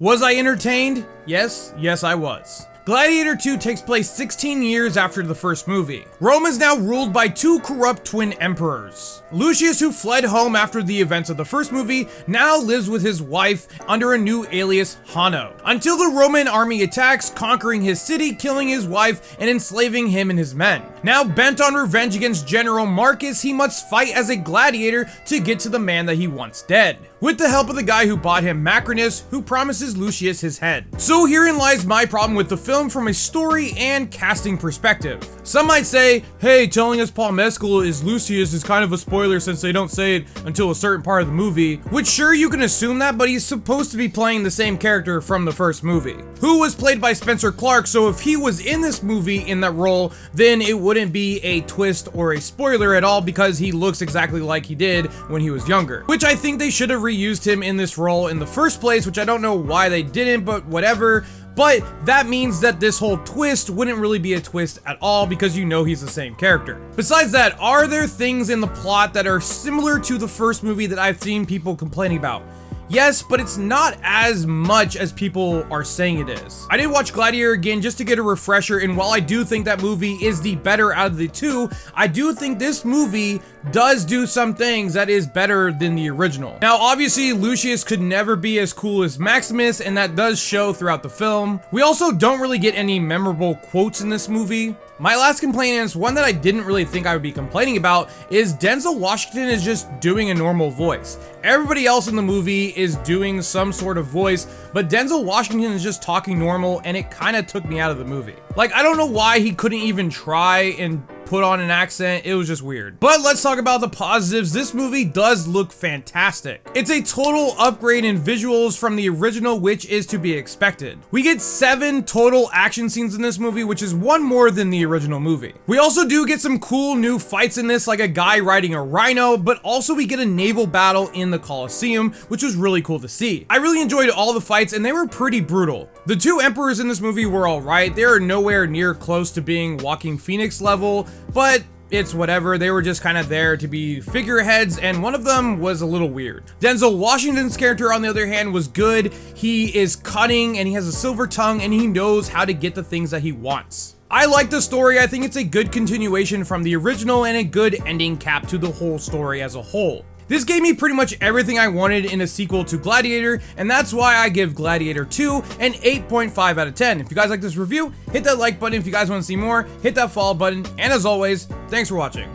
Was I entertained? Yes, I was. Gladiator 2 takes place 16 years after the first movie. Rome is now ruled by two corrupt twin emperors. Lucius, who fled home after the events of the first movie, now lives with his wife under a new alias, Hanno, until the Roman army attacks, conquering his city, killing his wife, and enslaving him and his men. Now bent on revenge against General Marcus, he must fight as a gladiator to get to the man that he wants dead, with the help of the guy who bought him Macrinus, who promises Lucius his head. So herein lies my problem with the film from a story and casting perspective. Some might say, hey, telling us Paul Mescal is Lucius is kind of a spoiler since they don't say it until a certain part of the movie, which sure, you can assume that, but he's supposed to be playing the same character from the first movie, who was played by Spencer Clark, so if he was in this movie in that role, then it wouldn't be a twist or a spoiler at all because he looks exactly like he did when he was younger, which I think they should have reused him in this role in the first place, which I don't know why they didn't, but whatever. But that means that this whole twist wouldn't really be a twist at all because you know he's the same character. Besides that, are there things in the plot that are similar to the first movie that I've seen people complaining about? Yes, but it's not as much as people are saying it is. I did watch Gladiator again just to get a refresher, and while I do think that movie is the better out of the two, I do think this movie does do some things that is better than the original. Now, obviously, Lucius could never be as cool as Maximus, and that does show throughout the film. We also don't really get any memorable quotes in this movie. My last complaint, and it's one that I didn't really think I would be complaining about, is Denzel Washington is just doing a normal voice. Everybody else in the movie is doing some sort of voice, but Denzel Washington is just talking normal, and it kind of took me out of the movie. Like, I don't know why he couldn't even try and put on an accent. It was just weird. But let's talk about the positives. This movie does look fantastic. It's a total upgrade in visuals from the original, which is to be expected. We get 7 total action scenes in this movie, which is 1 more than the original movie. We also do get some cool new fights in this, like a guy riding a rhino, but also we get a naval battle in the Colosseum, which was really cool to see. I really enjoyed all the fights, and they were pretty brutal. The 2 emperors in this movie were alright. They are nowhere near close to being Joaquin Phoenix level, but it's whatever. They were just kind of there to be figureheads, and one of them was a little weird. Denzel Washington's character, on the other hand, was good. He is cunning, and he has a silver tongue, and he knows how to get the things that he wants. I like the story. I think it's a good continuation from the original and a good ending cap to the whole story as a whole. This gave me pretty much everything I wanted in a sequel to Gladiator, and that's why I give Gladiator 2 an 8.5 out of 10. If you guys like this review, hit that like button. If you guys want to see more, hit that follow button. And as always, thanks for watching.